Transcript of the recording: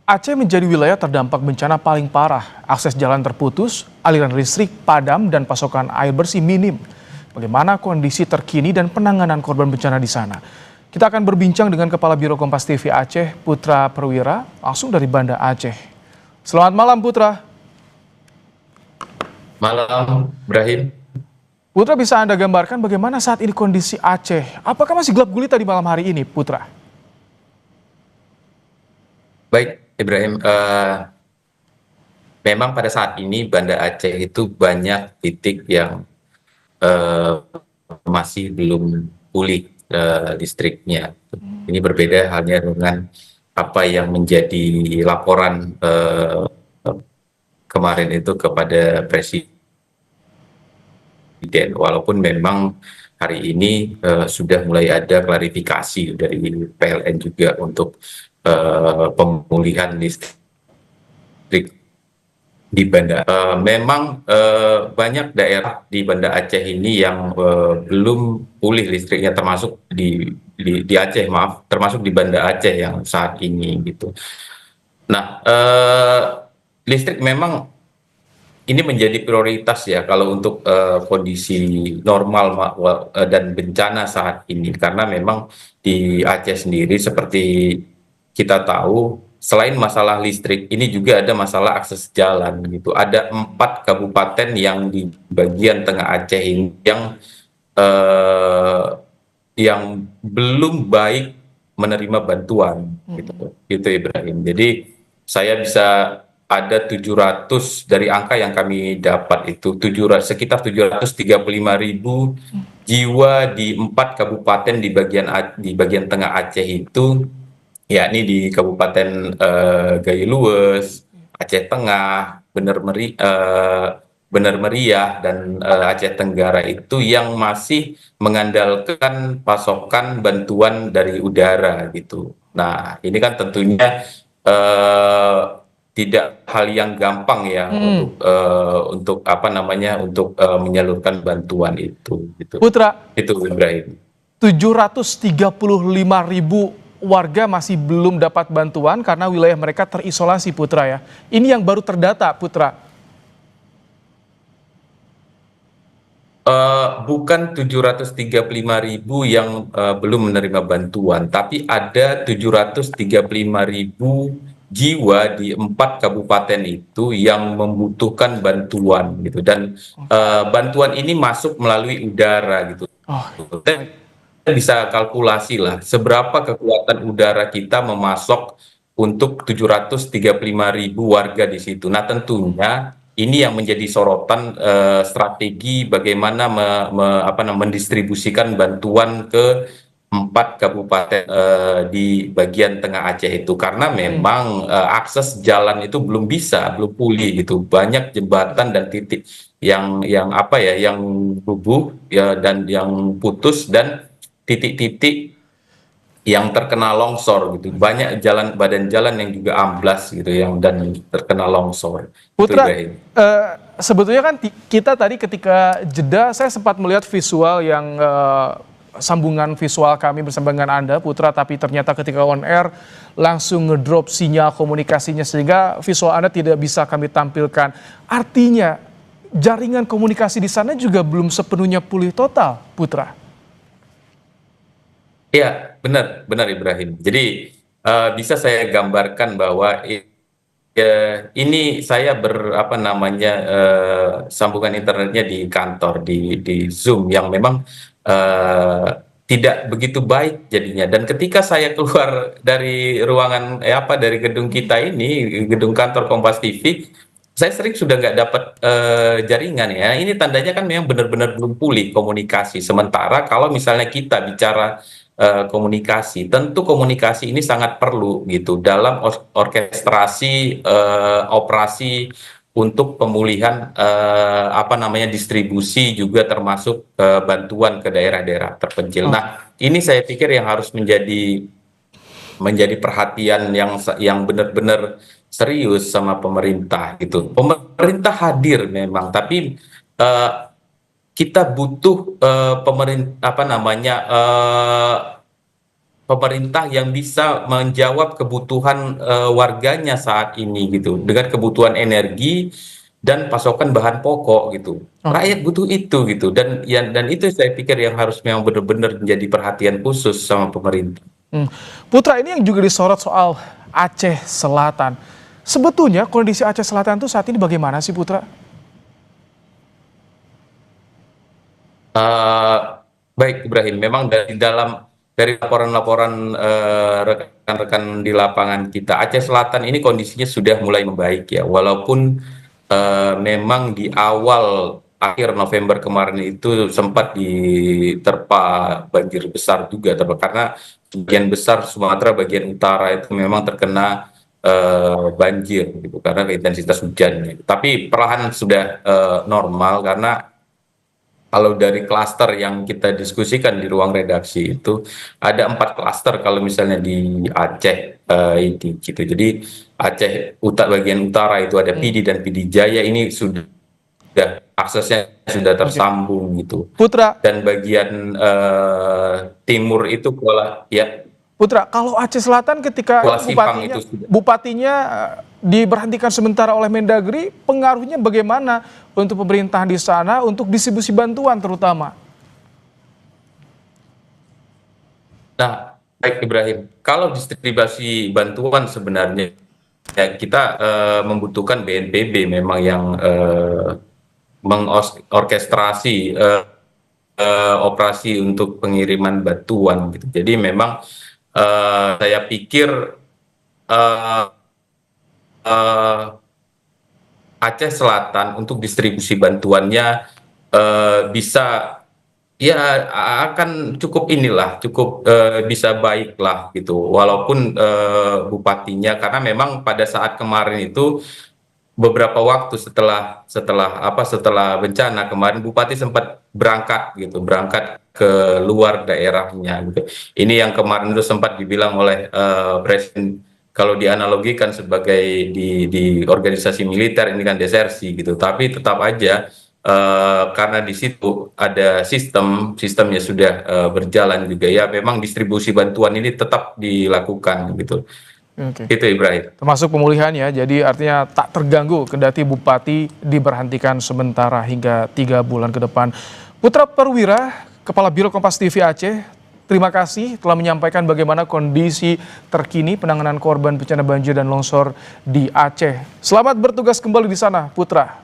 Aceh menjadi wilayah terdampak bencana paling parah. Akses jalan terputus, aliran listrik padam, dan pasokan air bersih minim. Bagaimana kondisi terkini dan penanganan korban bencana di sana? Kita akan berbincang dengan Kepala Biro Kompas TV Aceh, Putra Perwira, langsung dari Banda Aceh. Selamat malam, Putra. Malam, Ibrahim. Putra, bisa Anda gambarkan bagaimana saat ini kondisi Aceh? Apakah masih gelap gulita di malam hari ini, Putra? Baik, Ibrahim. Memang pada saat ini Banda Aceh itu banyak titik yang eh, masih belum pulih listriknya. Ini berbeda halnya dengan apa yang menjadi laporan kemarin itu kepada Presiden. Walaupun memang hari ini sudah mulai ada klarifikasi dari PLN juga untuk pemulihan listrik di Banda. Memang banyak daerah di Banda Aceh ini yang belum pulih listriknya, termasuk di Aceh, maaf, termasuk di Banda Aceh yang saat ini gitu. Nah, listrik memang ini menjadi prioritas ya kalau untuk kondisi normal dan bencana saat ini, karena memang di Aceh sendiri seperti kita tahu, selain masalah listrik ini juga ada masalah akses jalan gitu. Ada 4 kabupaten yang di bagian tengah Aceh ini eh, yang belum baik menerima bantuan gitu Ibrahim. Jadi saya bisa ada 700 dari angka yang kami dapat itu 700, sekitar 735.000 jiwa di 4 kabupaten di bagian tengah Aceh itu, yakni di Kabupaten Gayo Luwes, Aceh Tengah, Bener Meriah, dan Aceh Tenggara itu yang masih mengandalkan pasokan bantuan dari udara gitu. Nah, ini kan tentunya eh, tidak hal yang gampang ya untuk apa namanya untuk menyalurkan bantuan itu gitu. Putra, Itu Ibrahim. 735.000 warga masih belum dapat bantuan karena wilayah mereka terisolasi, Putra ya. Ini yang baru terdata, Putra. Bukan 735.000 yang belum menerima bantuan, tapi ada 735.000 jiwa di 4 kabupaten itu yang membutuhkan bantuan gitu, dan bantuan ini masuk melalui udara gitu. Oh, baik. Kita bisa kalkulasi lah seberapa kekuatan udara kita memasok untuk 735.000 warga di situ. Nah, tentunya ini yang menjadi sorotan, strategi bagaimana mendistribusikan bantuan ke 4 kabupaten di bagian tengah Aceh itu, karena memang akses jalan itu belum pulih gitu, banyak jembatan dan titik yang apa ya, yang rubuh ya, dan yang putus, dan titik-titik yang terkena longsor gitu, banyak badan jalan yang juga amblas gitu, yang dan terkena longsor itu Putra, Ibrahim. sebetulnya kan kita tadi ketika jeda, saya sempat melihat visual yang sambungan visual kami bersama dengan Anda, Putra, tapi ternyata ketika on air langsung ngedrop sinyal komunikasinya sehingga visual Anda tidak bisa kami tampilkan. Artinya jaringan komunikasi di sana juga belum sepenuhnya pulih total, Putra. Iya, benar, benar Ibrahim. Jadi bisa saya gambarkan bahwa ini saya apa namanya, sambungan internetnya di kantor di Zoom yang memang eh, tidak begitu baik jadinya. Dan ketika saya keluar dari ruangan dari gedung kita ini, gedung kantor Kompas TV, saya sering sudah nggak dapat jaringan ya. Ini tandanya kan memang benar-benar belum pulih komunikasi. Sementara kalau misalnya kita bicara komunikasi, tentu komunikasi ini sangat perlu gitu dalam orkestrasi operasi untuk pemulihan apa namanya distribusi, juga termasuk bantuan ke daerah-daerah terpencil. Oke. Nah, ini saya pikir yang harus menjadi perhatian yang benar-benar serius sama pemerintah gitu. Pemerintah hadir memang, tapi eh, kita butuh pemerintah apa namanya pemerintah yang bisa menjawab kebutuhan warganya saat ini gitu, dengan kebutuhan energi dan pasokan bahan pokok gitu. Oke. Rakyat butuh itu gitu, dan itu saya pikir yang harus memang benar-benar menjadi perhatian khusus sama pemerintah. Hmm. Putra, ini yang juga disorot soal Aceh Selatan. Sebetulnya kondisi Aceh Selatan itu saat ini bagaimana sih, Putra? Eh, Baik Ibrahim, memang dari laporan-laporan rekan-rekan di lapangan kita, Aceh Selatan ini kondisinya sudah mulai membaik ya, walaupun memang di awal akhir November kemarin itu sempat diterpa banjir besar juga, karena sebagian besar Sumatera bagian utara itu memang terkena banjir gitu karena intensitas hujannya. Tapi perlahan sudah normal, karena kalau dari klaster yang kita diskusikan di ruang redaksi itu ada 4 klaster kalau misalnya di Aceh ini gitu. Jadi Aceh bagian utara itu ada Hmm. PD dan PD Jaya, ini sudah aksesnya sudah Oke. tersambung gitu. Putra, Dan bagian timur itu ya Putra, kalau Aceh Selatan ketika Kuala Simpang itu bupatinya sudah. bupatinya diberhentikan sementara oleh Mendagri, pengaruhnya bagaimana untuk pemerintahan di sana untuk distribusi bantuan terutama? Nah, baik Ibrahim, kalau distribusi bantuan sebenarnya ya kita membutuhkan BNPB memang yang mengorkestrasi operasi untuk pengiriman bantuan gitu. Jadi memang saya pikir eh, eh, Aceh Selatan untuk distribusi bantuannya bisa ya akan cukup cukup bisa baik lah gitu. Walaupun bupatinya, karena memang pada saat kemarin itu beberapa waktu setelah bencana kemarin, bupati sempat berangkat ke luar daerahnya gitu. Ini yang kemarin itu sempat dibilang oleh presiden, kalau dianalogikan sebagai di organisasi militer ini kan desersi gitu, tapi tetap aja karena di situ ada sistemnya sudah berjalan juga ya, memang distribusi bantuan ini tetap dilakukan gitu. Oke. Itu Ibrahim. Termasuk pemulihan ya, jadi artinya tak terganggu kendati bupati diberhentikan sementara hingga 3 bulan ke depan. Putra Perwira, Kepala Biro Kompas TV Aceh, terima kasih telah menyampaikan bagaimana kondisi terkini penanganan korban bencana banjir dan longsor di Aceh. Selamat bertugas kembali di sana, Putra.